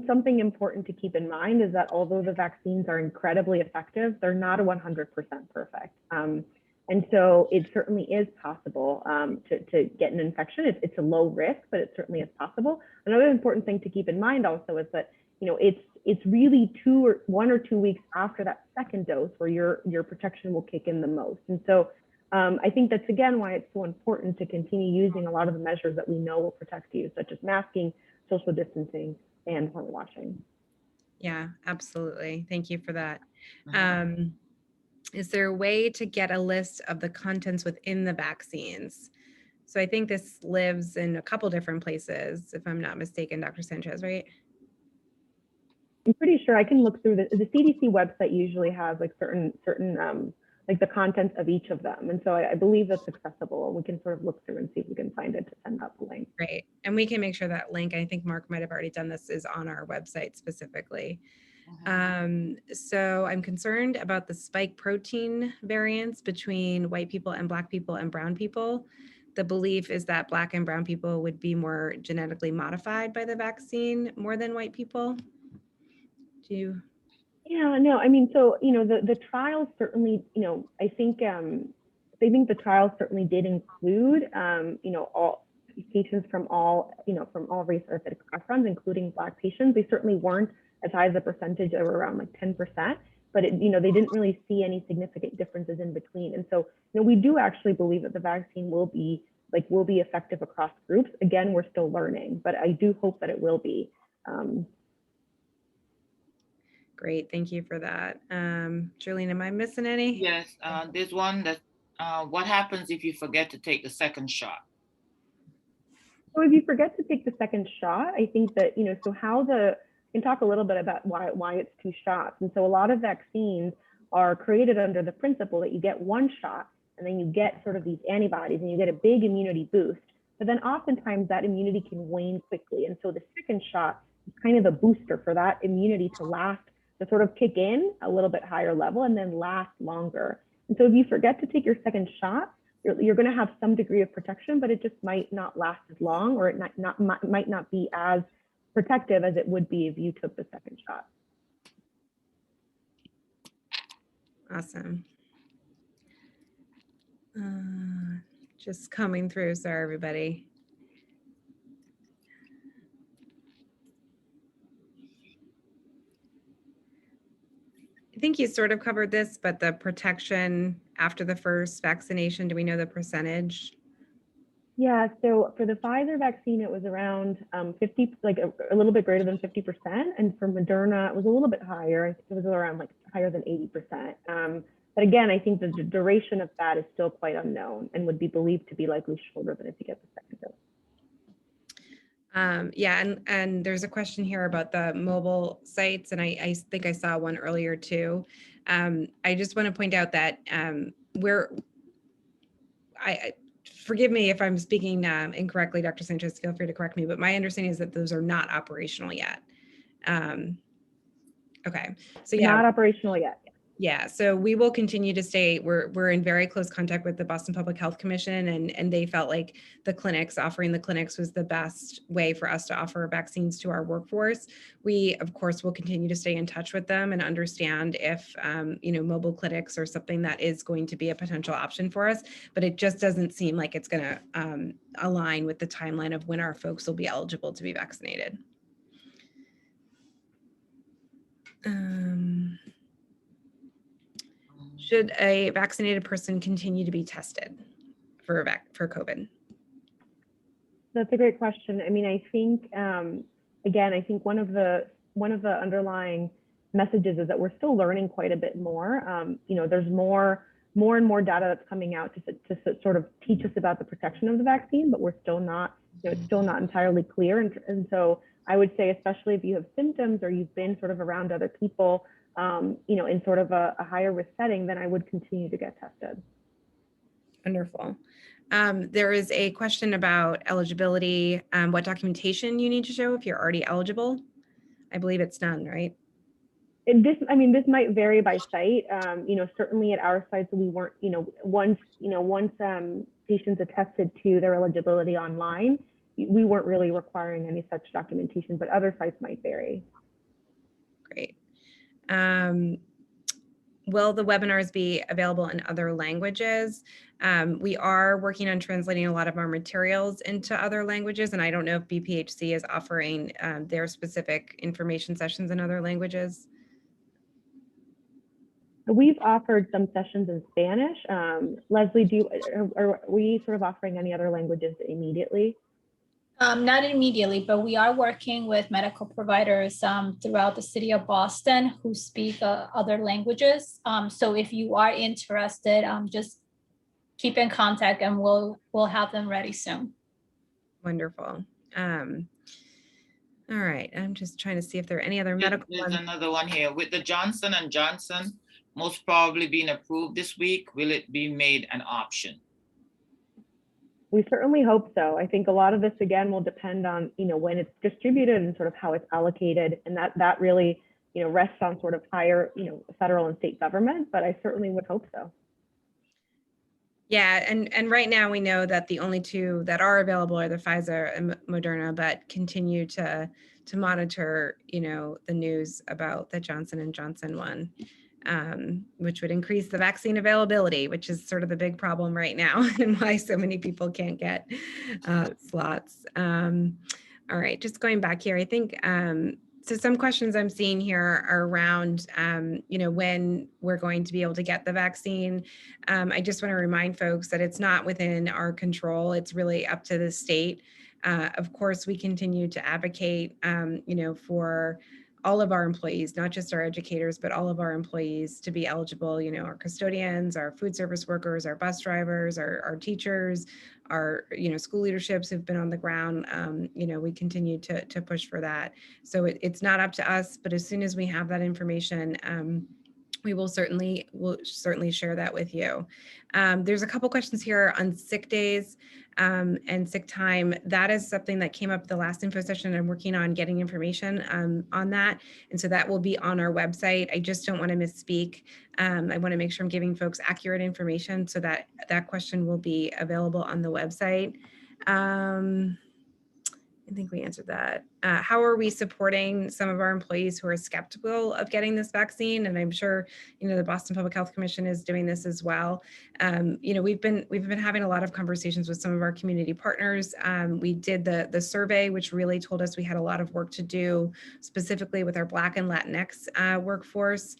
something important to keep in mind is that although the vaccines are incredibly effective, they're not 100% perfect. And so it certainly is possible to get an infection. It's a low risk, but it certainly is possible. Another important thing to keep in mind also is that, it's really 1 or 2 weeks after that second dose where your protection will kick in the most. And so I think that's, again, why it's so important to continue using a lot of the measures that we know will protect you, such as masking, social distancing, and hand washing. Yeah, absolutely. Thank you for that. Is there a way to get a list of the contents within the vaccines? So I think this lives in a couple different places, if I'm not mistaken, Dr. Sanchez, right? I'm pretty sure I can look through the CDC website usually has like certain like the contents of each of them. And so I believe that's accessible. We can sort of look through and see if we can find it to send out the link. Great. And we can make sure that link, I think Mark might have already done this, is on our website specifically. So I'm concerned about the spike protein variants between white people and Black people and brown people. The belief is that Black and brown people would be more genetically modified by the vaccine more than white people. Do you? Yeah, no, I mean, so, the trials certainly, I think the trials certainly did include, all patients from all race or ethnic backgrounds, including Black patients. They certainly weren't as high as a percentage, they were around like 10%, but they didn't really see any significant differences in between. And so, we do actually believe that the vaccine will be effective across groups. Again, we're still learning, but I do hope that it will be. Great, thank you for that. Julian, am I missing any? Yes, there's one that, what happens if you forget to take the second shot? So if you forget to take the second shot, I think that, so can talk a little bit about why it's 2 shots. And so a lot of vaccines are created under the principle that you get 1 shot and then you get sort of these antibodies and you get a big immunity boost. But then oftentimes that immunity can wane quickly. And so the second shot is kind of a booster for that immunity to last, to sort of kick in a little bit higher level and then last longer. And so if you forget to take your second shot, you're going to have some degree of protection, but it just might not last as long, or it might not be as protective as it would be if you took the second shot. Awesome. Just coming through, sorry everybody. I think you sort of covered this, but the protection after the first vaccination, do we know the percentage? Yeah, so for the Pfizer vaccine, it was around 50, like a little bit greater than 50%. And for Moderna, it was a little bit higher. I think it was around like higher than 80%. But again, I think the duration of that is still quite unknown and would be believed to be likely shorter than if you get the second dose. Yeah, and there's a question here about the mobile sites, and I think I saw one earlier too. I just want to point out that forgive me if I'm speaking incorrectly, Dr. Sanchez, feel free to correct me, but my understanding is that those are not operational yet. Okay, so yeah. Not operational yet. Yeah, so we will continue to stay, we're in very close contact with the Boston Public Health Commission, and they felt like offering the clinics was the best way for us to offer vaccines to our workforce. We, of course, will continue to stay in touch with them and understand if, mobile clinics are something that is going to be a potential option for us, but it just doesn't seem like it's gonna align with the timeline of when our folks will be eligible to be vaccinated. Should a vaccinated person continue to be tested for COVID? That's a great question. I mean, I think again, I think one of the underlying messages is that we're still learning quite a bit more. There's more and more data that's coming out to sort of teach us about the protection of the vaccine, but we're still not, it's still not entirely clear. And so I would say, especially if you have symptoms or you've been sort of around other people, in sort of a higher risk setting, then I would continue to get tested. Wonderful. There is a question about eligibility, what documentation you need to show if you're already eligible. I believe it's none, right? This might vary by site. Certainly at our sites, we weren't, once patients attested to their eligibility online, we weren't really requiring any such documentation, but other sites might vary. Great. Will the webinars be available in other languages? We are working on translating a lot of our materials into other languages, and I don't know if BPHC is offering their specific information sessions in other languages. We've offered some sessions in Spanish. Leslie, are we sort of offering any other languages immediately? Not immediately, but we are working with medical providers throughout the city of Boston who speak other languages. So if you are interested, just keep in contact and we'll have them ready soon. Wonderful. All right, I'm just trying to see if there are any other medical ones. There's another one here. With the Johnson & Johnson most probably being approved this week, will it be made an option? We certainly hope so. I think a lot of this, again, will depend on, when it's distributed and sort of how it's allocated. And that really, rests on sort of higher, federal and state government, but I certainly would hope so. Yeah, and right now we know that the only two that are available are the Pfizer and Moderna, but continue to monitor, the news about the Johnson & Johnson one. Which would increase the vaccine availability, which is sort of the big problem right now and why so many people can't get slots. All right, just going back here, I think, so some questions I'm seeing here are around, when we're going to be able to get the vaccine. I just want to remind folks that it's not within our control. It's really up to the state. Of course, we continue to advocate, for all of our employees, not just our educators, but all of our employees to be eligible, our custodians, our food service workers, our bus drivers, our teachers, our, school leaderships who've been on the ground. We continue to push for that. So it's not up to us, but as soon as we have that information, we'll certainly share that with you. There's a couple questions here on sick days and sick time. That is something that came up the last info session. I'm working on getting information on that. And so that will be on our website. I just don't want to misspeak. I want to make sure I'm giving folks accurate information so that question will be available on the website. I think we answered that. How are we supporting some of our employees who are skeptical of getting this vaccine? And I'm sure, the Boston Public Health Commission is doing this as well. We've been having a lot of conversations with some of our community partners. We did the survey, which really told us we had a lot of work to do, specifically with our Black and Latinx workforce.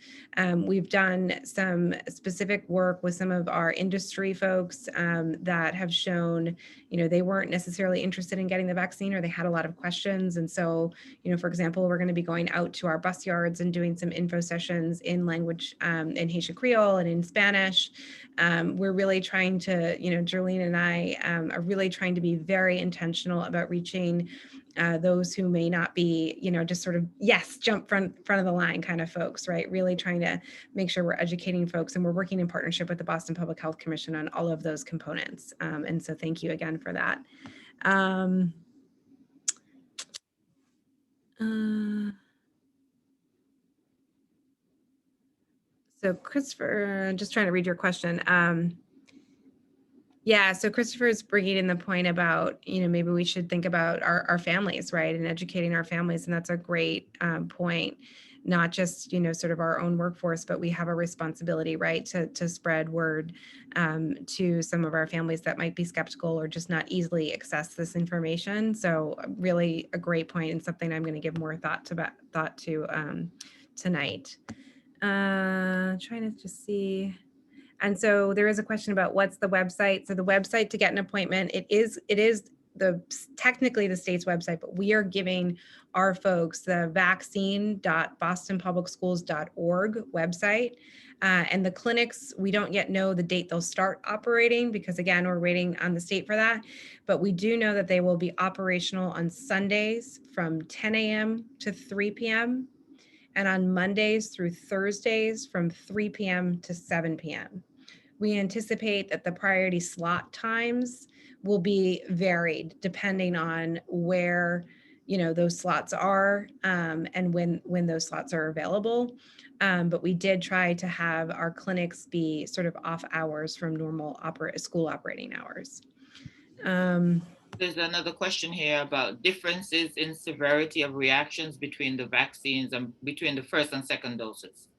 We've done some specific work with some of our industry folks that have shown, they weren't necessarily interested in getting the vaccine, or they had a lot of questions. And so, for example, we're going to be going out to our bus yards and doing some info sessions in language, in Haitian Creole and in Spanish. We're really trying to, Jolene and I are really trying to be very intentional about reaching those who may not be, just sort of, yes, jump front of the line kind of folks, right? Really trying to make sure we're educating folks, and we're working in partnership with the Boston Public Health Commission on all of those components. And so thank you again for that. So Christopher, just trying to read your question. Yeah, so Christopher is bringing in the point about, maybe we should think about our families, right, and educating our families. And that's a great point, not just, sort of our own workforce, but we have a responsibility, right, to spread word to some of our families that might be skeptical or just not easily access this information. So really a great point, and something I'm going to give more thought to tonight. Trying to just see. And so there is a question about what's the website. So the website to get an appointment, it is technically the state's website, but we are giving our folks the vaccine.bostonpublicschools.org website. And the clinics, we don't yet know the date they'll start operating, because again, we're waiting on the state for that. But we do know that they will be operational on Sundays from 10 a.m. to 3 p.m. and on Mondays through Thursdays from 3 p.m. to 7 p.m. We anticipate that the priority slot times will be varied depending on where, those slots are and when those slots are available. But we did try to have our clinics be sort of off hours from normal school operating hours. There's another question here about differences in severity of reactions between the vaccines and between the first and second doses.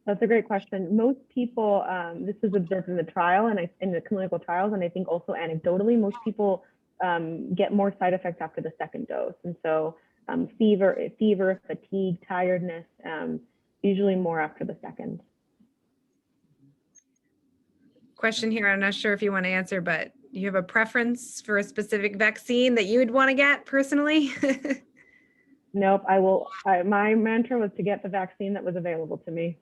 That's a great question. Most people, this is observed in the trial and in the clinical trials, and I think also anecdotally, most people get more side effects after the second dose. And so fever, fatigue, tiredness, usually more after the second. Question here, I'm not sure if you want to answer, but do you have a preference for a specific vaccine that you would want to get personally? Nope, my mantra was to get the vaccine that was available to me.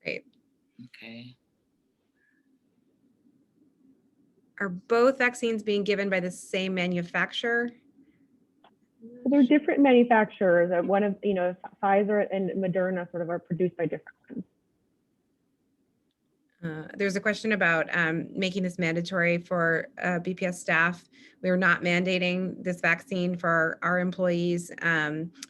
Great. Okay. Are both vaccines being given by the same manufacturer? They're different manufacturers. One of, Pfizer and Moderna sort of are produced by different ones. There's a question about making this mandatory for BPS staff. We are not mandating this vaccine for our employees,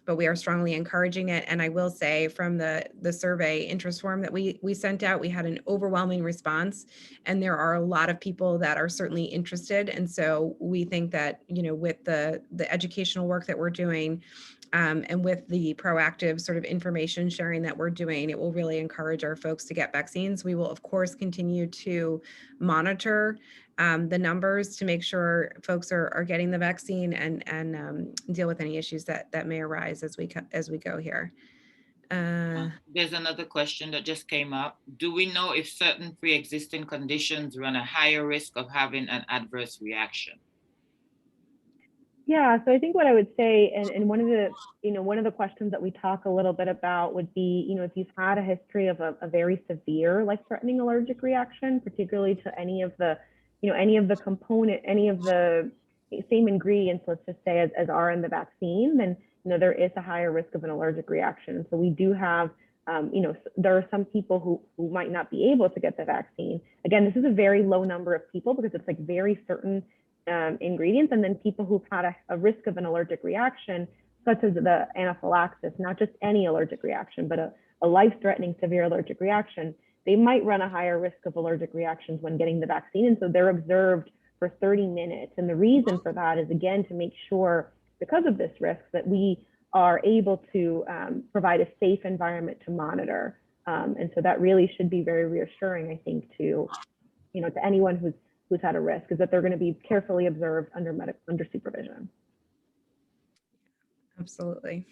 but we are strongly encouraging it. And I will say, from the survey interest form that we sent out, we had an overwhelming response, and there are a lot of people that are certainly interested. And so we think that, with the educational work that we're doing, and with the proactive sort of information sharing that we're doing, it will really encourage our folks to get vaccines. We will, of course, continue to monitor the numbers to make sure folks are getting the vaccine and deal with any issues that may arise as we go here. There's another question that just came up. Do we know if certain pre-existing conditions run a higher risk of having an adverse reaction? Yeah, so I think what I would say, and one of the questions that we talk a little bit about would be, if you've had a history of a very severe life-threatening allergic reaction, particularly to any of the same ingredients, let's just say, as are in the vaccine, then there is a higher risk of an allergic reaction. And so we do have, there are some people who might not be able to get the vaccine. Again, this is a very low number of people because it's like very certain ingredients, and then people who've had a risk of an allergic reaction, such as the anaphylaxis, not just any allergic reaction, but a life-threatening severe allergic reaction, they might run a higher risk of allergic reactions when getting the vaccine. And so they're observed for 30 minutes. And the reason for that is, again, to make sure, because of this risk, that we are able to provide a safe environment to monitor. And so that really should be very reassuring, I think, to anyone who's had a risk, is that they're going to be carefully observed under supervision. Absolutely.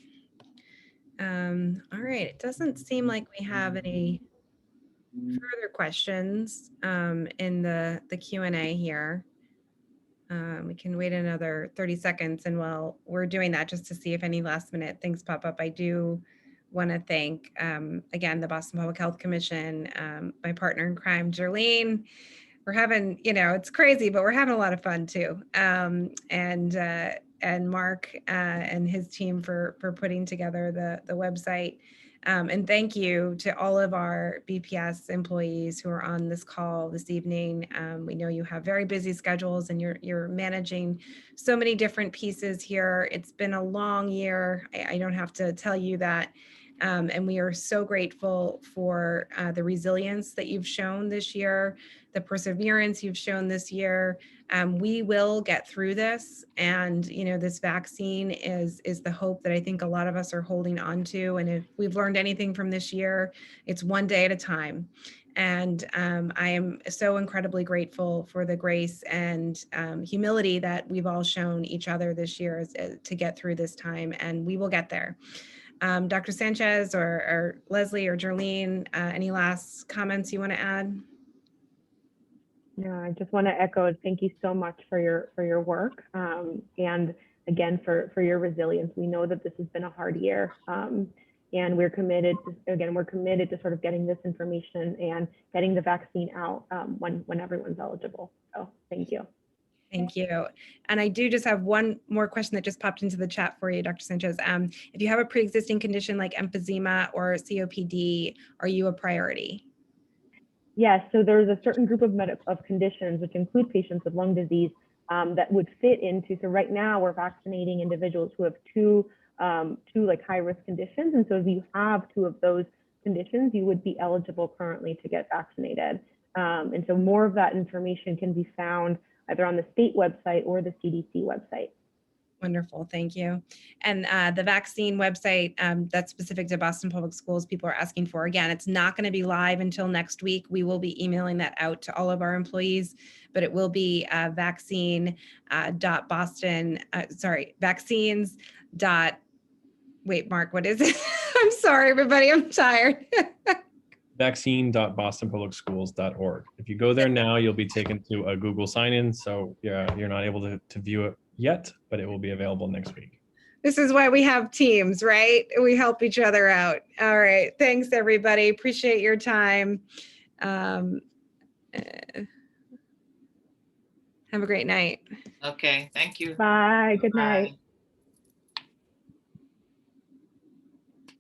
All right. It doesn't seem like we have any further questions in the Q&A here. We can wait another 30 seconds, and while we're doing that, just to see if any last minute things pop up, I do want to thank, again, the Boston Public Health Commission, my partner in crime, Jerlene. We're having, it's crazy, but we're having a lot of fun too. And Mark and his team for putting together the website. And thank you to all of our BPS employees who are on this call this evening. We know you have very busy schedules, and you're managing so many different pieces here. It's been a long year. I don't have to tell you that. And we are so grateful for the resilience that you've shown this year, the perseverance you've shown this year. We will get through this, and this vaccine is the hope that I think a lot of us are holding on to. And if we've learned anything from this year, it's one day at a time. And I am so incredibly grateful for the grace and humility that we've all shown each other this year to get through this time, and we will get there. Dr. Sanchez or Leslie or Jerlene, any last comments you want to add? No, I just want to echo, thank you so much for your work, and again for your resilience. We know that this has been a hard year, and we're committed to sort of getting this information and getting the vaccine out when everyone's eligible. So thank you. Thank you. And I do just have one more question that just popped into the chat for you, Dr. Sanchez. If you have a pre-existing condition like emphysema or COPD, are you a priority? Yes, so there's a certain group of conditions, which include patients with lung disease, that would fit into. So right now we're vaccinating individuals who have two like high-risk conditions. And so if you have two of those conditions, you would be eligible currently to get vaccinated. And so more of that information can be found either on the state website or the CDC website. Wonderful, thank you. And the vaccine website that's specific to Boston Public Schools, people are asking for, again, it's not going to be live until next week. We will be emailing that out to all of our employees, but it will be vaccines. Wait, Mark, what is it? I'm sorry, everybody, I'm tired. vaccine.bostonpublicschools.org. If you go there now, you'll be taken to a Google sign-in. So you're not able to view it yet, but it will be available next week. This is why we have teams, right? We help each other out. All right. Thanks, everybody. Appreciate your time. Have a great night. Okay, thank you. Bye. Good night. Bye.